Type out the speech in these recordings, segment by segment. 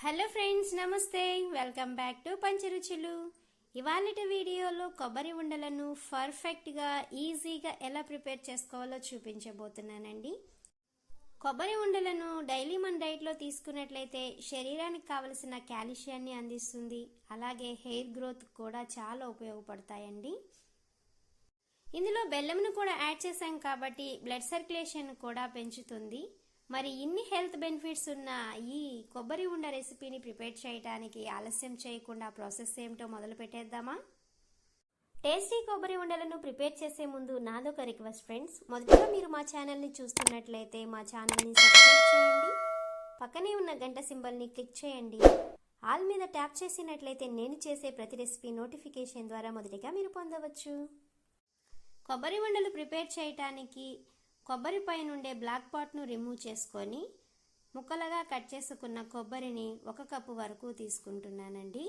Hello friends, నమస్తే. Welcome back to Pancharuchulu. ఇవాళటి వీడియోలో కొబ్బరి ఉండలను పర్ఫెక్ట్గా ఈజీగా ఎలా ప్రిపేర్ చేసుకోవాలో చూపించబోతున్నానండి. కొబ్బరి ఉండలను డైలీ మన డైట్లో తీసుకున్నట్లయితే శరీరానికి కావలసిన కాల్షియాన్ని అందిస్తుంది. అలాగే హెయిర్ గ్రోత్ కూడా చాలా ఉపయోగపడతాయండి. ఇందులో బెల్లంను కూడా యాడ్ చేసాం కాబట్టి బ్లడ్ సర్క్యులేషన్ కూడా పెంచుతుంది. మరి ఇన్ని హెల్త్ బెనిఫిట్స్ ఉన్న ఈ కొబ్బరి ఉండ రెసిపీని ప్రిపేర్ చేయడానికి ఆలస్యం చేయకుండా ప్రాసెస్ ఏమిటో మొదలు పెట్టేద్దామా? టేస్టీ కొబ్బరి ఉండలను ప్రిపేర్ చేసే ముందు నాదొక రిక్వెస్ట్ ఫ్రెండ్స్. మొదటగా మీరు మా ఛానల్ని చూస్తున్నట్లయితే మా ఛానల్ని సబ్స్క్రైబ్ చేయండి. పక్కనే ఉన్న గంట సింబల్ని క్లిక్ చేయండి. ఆల్ మీద ట్యాప్ చేసినట్లయితే నేను చేసే ప్రతి రెసిపీ నోటిఫికేషన్ ద్వారా మొదటిగా మీరు పొందవచ్చు. కొబ్బరి ఉండలు ప్రిపేర్ చేయడానికి కొబ్బరి పైన ఉండే బ్లాక్ పాట్ను రిమూవ్ చేసుకొని ముక్కలుగా కట్ చేసుకున్న కొబ్బరిని 1 కప్పు వరకు తీసుకుంటున్నానండి.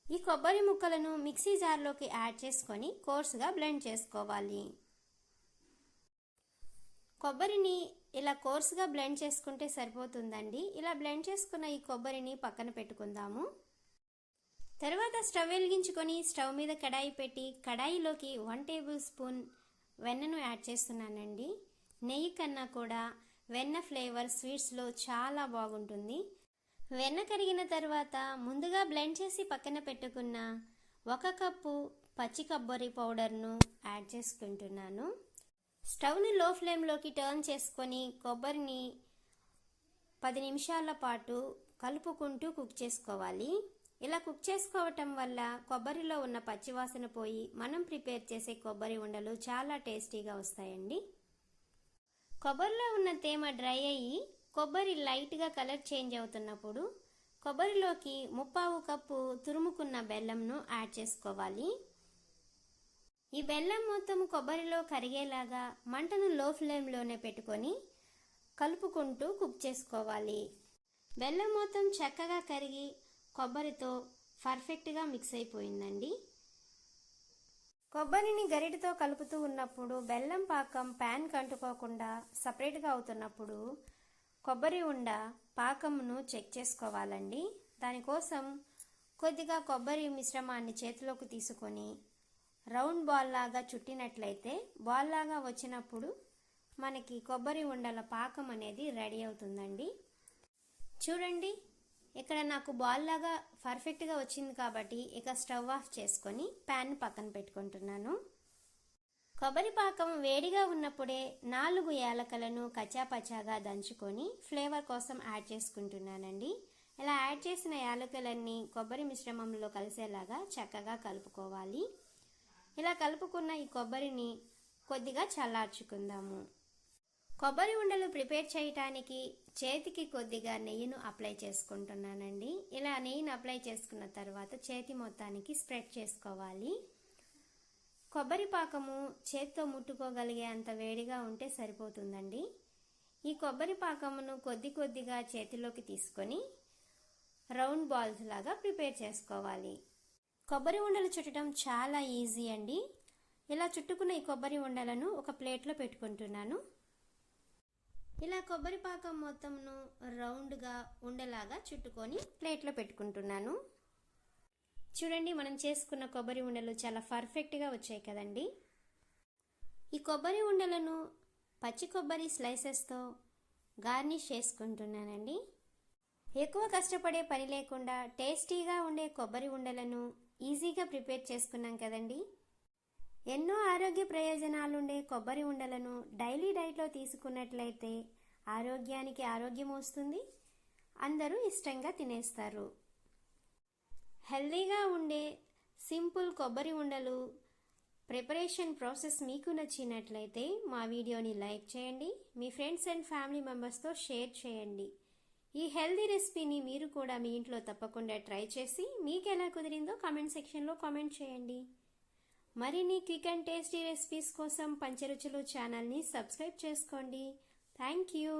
ఈ కొబ్బరి ముక్కలను మిక్సీ జార్లోకి యాడ్ చేసుకొని కోర్సుగా బ్లెండ్ చేసుకోవాలి. కొబ్బరిని ఇలా కోర్సుగా బ్లెండ్ చేసుకుంటే సరిపోతుందండి. ఇలా బ్లెండ్ చేసుకున్న ఈ కొబ్బరిని పక్కన పెట్టుకుందాము. తర్వాత స్టవ్ వెలిగించుకొని స్టవ్ మీద కడాయి పెట్టి కడాయిలోకి 1 టేబుల్ స్పూన్ వెన్నను యాడ్ చేస్తున్నానండి. నెయ్యి కన్నా కూడా వెన్న ఫ్లేవర్ స్వీట్స్లో చాలా బాగుంటుంది. వెన్న కరిగిన తర్వాత ముందుగా బ్లెండ్ చేసి పక్కన పెట్టుకున్న 1 కప్పు పచ్చి కొబ్బరి పౌడర్ను యాడ్ చేసుకుంటున్నాను. స్టవ్ని లో ఫ్లేమ్లోకి టర్న్ చేసుకొని కొబ్బరిని 10 నిమిషాల పాటు కలుపుకుంటూ కుక్ చేసుకోవాలి. ఇలా కుక్ చేసుకోవటం వల్ల కొబ్బరిలో ఉన్న పచ్చివాసన పోయి మనం ప్రిపేర్ చేసే కొబ్బరి ఉండలు చాలా టేస్టీగా వస్తాయండి. కొబ్బరిలో ఉన్న తేమ డ్రై అయ్యి కొబ్బరి లైట్గా కలర్ చేంజ్ అవుతున్నప్పుడు కొబ్బరిలోకి 1/4 కప్పు తురుముకున్న బెల్లంను యాడ్ చేసుకోవాలి. ఈ బెల్లం మొత్తం కొబ్బరిలో కరిగేలాగా మంటను లో ఫ్లేమ్లోనే పెట్టుకొని కలుపుకుంటూ కుక్ చేసుకోవాలి. బెల్లం మొత్తం చక్కగా కరిగి కొబ్బరితో పర్ఫెక్ట్గా మిక్స్ అయిపోయిందండి. కొబ్బరిని గరిటెతో కలుపుతూ ఉన్నప్పుడు బెల్లం పాకం ప్యాన్ కంటుకోకుండా సపరేట్గా అవుతున్నప్పుడు కొబ్బరి ఉండ పాకంను చెక్ చేసుకోవాలండి. దానికోసం కొద్దిగా కొబ్బరి మిశ్రమాన్ని చేతిలోకి తీసుకొని రౌండ్ బాల్ లాగా చుట్టినట్లయితే బాల్ లాగా వచ్చినప్పుడు మనకి కొబ్బరి ఉండల పాకం అనేది రెడీ అవుతుందండి. చూడండి, ఇక్కడ నాకు బాల్ లాగా పర్ఫెక్ట్గా వచ్చింది కాబట్టి ఇక స్టవ్ ఆఫ్ చేసుకొని ప్యాన్ పక్కన పెట్టుకుంటున్నాను. కొబ్బరి పాకం వేడిగా ఉన్నప్పుడే 4 యాలకులను కచ్చాపచ్చాగా దంచుకొని ఫ్లేవర్ కోసం యాడ్ చేసుకుంటున్నానండి. ఇలా యాడ్ చేసిన యాలకులన్నీ కొబ్బరి మిశ్రమంలో కలిసేలాగా చక్కగా కలుపుకోవాలి. ఇలా కలుపుకున్న ఈ కొబ్బరిని కొద్దిగా చల్లార్చుకుందాము. కొబ్బరి ఉండలు ప్రిపేర్ చేయడానికి చేతికి కొద్దిగా నెయ్యిను అప్లై చేసుకుంటున్నానండి. ఇలా నెయ్యిని అప్లై చేసుకున్న తర్వాత చేతి మొత్తానికి స్ప్రెడ్ చేసుకోవాలి. కొబ్బరి పాకము చేతితో ముట్టుకోగలిగే అంత వేడిగా ఉంటే సరిపోతుందండి. ఈ కొబ్బరి పాకమును కొద్దిగా చేతిలోకి తీసుకొని రౌండ్ బాల్స్ లాగా ప్రిపేర్ చేసుకోవాలి. కొబ్బరి ఉండలు చుట్టడం చాలా ఈజీ అండి. ఇలా చుట్టుకున్న ఈ కొబ్బరి ఉండలను ఒక ప్లేట్లో పెట్టుకుంటున్నాను. ఇలా కొబ్బరి పాకం మొత్తంను రౌండ్గా ఉండలాగా చుట్టుకొని ప్లేట్లో పెట్టుకుంటున్నాను. చూడండి, మనం చేసుకున్న కొబ్బరి ఉండలు చాలా పర్ఫెక్ట్గా వచ్చాయి కదండి. ఈ కొబ్బరి ఉండలను పచ్చి కొబ్బరి స్లైసెస్తో గార్నిష్ చేసుకుంటున్నానండి. ఎక్కువ కష్టపడే పని లేకుండా టేస్టీగా ఉండే కొబ్బరి ఉండలను ఈజీగా ప్రిపేర్ చేసుకున్నాం కదండి. ఎన్నో ఆరోగ్య ప్రయోజనాలుండే కొబ్బరి ఉండలను డైలీ డైట్లో తీసుకున్నట్లయితే ఆరోగ్యానికి ఆరోగ్యం వస్తుంది. అందరూ ఇష్టంగా తినేస్తారు. హెల్తీగా ఉండే సింపుల్ కొబ్బరి ఉండలు ప్రిపరేషన్ ప్రాసెస్ మీకు నచ్చినట్లయితే మా వీడియోని లైక్ చేయండి. మీ ఫ్రెండ్స్ అండ్ ఫ్యామిలీ మెంబర్స్తో షేర్ చేయండి. ఈ హెల్తీ రెసిపీని మీరు కూడా మీ ఇంట్లో తప్పకుండా ట్రై చేసి మీకు ఎలా కుదిరిందో కామెంట్ సెక్షన్లో కామెంట్ చేయండి. మరిన్ని క్విక్ అండ్ టేస్టీ రెసిపీస్ కోసం పంచరుచులు ఛానల్ని సబ్స్క్రైబ్ చేసుకోండి. Thank you.